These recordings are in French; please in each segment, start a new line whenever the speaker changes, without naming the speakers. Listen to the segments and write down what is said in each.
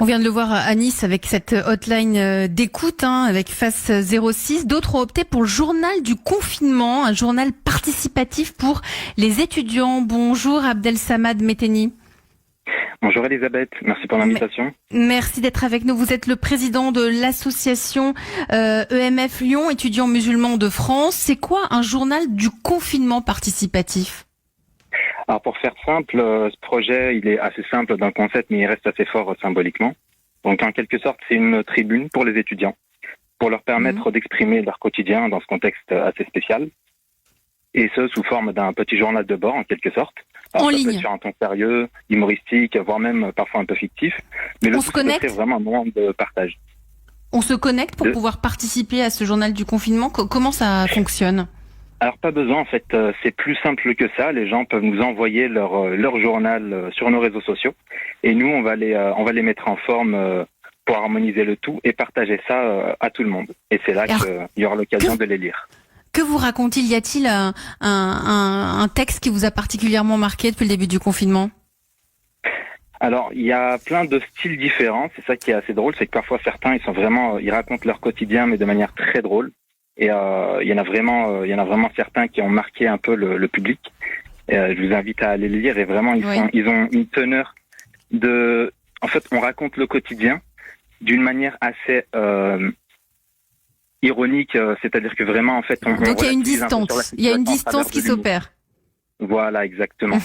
On vient de le voir à Nice avec cette hotline d'écoute, avec Face 06. D'autres ont opté pour le journal du confinement, un journal participatif pour les étudiants. Bonjour Abdelsamad Méteni.
Bonjour Elisabeth, merci pour l'invitation.
Merci d'être avec nous. Vous êtes le président de l'association EMF Lyon, étudiants musulmans de France. C'est quoi un journal du confinement participatif ?
Alors pour faire simple, ce projet il est assez simple dans le concept mais il reste assez fort symboliquement. Donc en quelque sorte c'est une tribune pour les étudiants, pour leur permettre d'exprimer leur quotidien dans ce contexte assez spécial. Et ce sous forme d'un petit journal de bord en quelque sorte. Alors,
en
ça
ligne.
peut être sur un ton sérieux, humoristique, voire même parfois un peu fictif. Mais le
On
tout,
se connecte.
c'est vraiment un moment de partage.
On se connecte pour pouvoir participer à ce journal du confinement. Comment ça fonctionne ?
Alors pas besoin en fait, c'est plus simple que ça. Les gens peuvent nous envoyer leur journal sur nos réseaux sociaux et nous on va les mettre en forme pour harmoniser le tout et partager ça à tout le monde. Et c'est là qu'il y aura l'occasion de les lire.
Que vous raconte-t-il ? Y a-t-il un texte qui vous a particulièrement marqué depuis le début du confinement ?
Alors, il y a plein de styles différents. C'est ça qui est assez drôle, c'est que parfois certains, ils racontent leur quotidien, mais de manière très drôle. Et il y en a vraiment certains qui ont marqué un peu le public. Et, je vous invite à aller les lire. Et vraiment, ils ont une teneur de. En fait, on raconte le quotidien d'une manière assez ironique, c'est-à-dire que vraiment, en fait,
donc il y a une distance. Il y a une distance qui s'opère.
Voilà, exactement.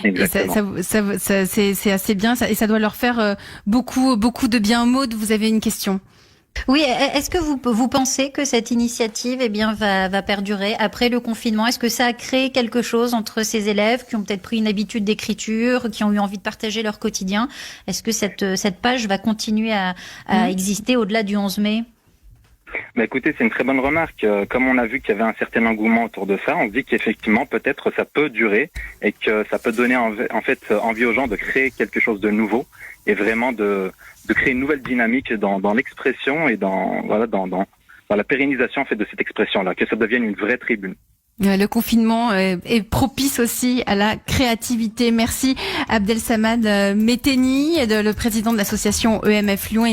Exactement.
Et c'est assez bien, et ça doit leur faire beaucoup de bien. Maud, vous avez une question ?
Oui, est-ce que vous pensez que cette initiative va perdurer après le confinement ? Est-ce que ça a créé quelque chose entre ces élèves qui ont peut-être pris une habitude d'écriture, qui ont eu envie de partager leur quotidien ? Est-ce que cette page va continuer à exister au-delà du 11 mai ?
Bah écoutez, c'est une très bonne remarque. Comme on a vu qu'il y avait un certain engouement autour de ça, on se dit qu'effectivement, peut-être ça peut durer et que ça peut donner envie aux gens de créer quelque chose de nouveau et vraiment de créer une nouvelle dynamique dans l'expression et dans la pérennisation en fait de cette expression-là, que ça devienne une vraie tribune.
Le confinement est propice aussi à la créativité. Merci Abdelsamad Méteni, le président de l'association EMF Lyon.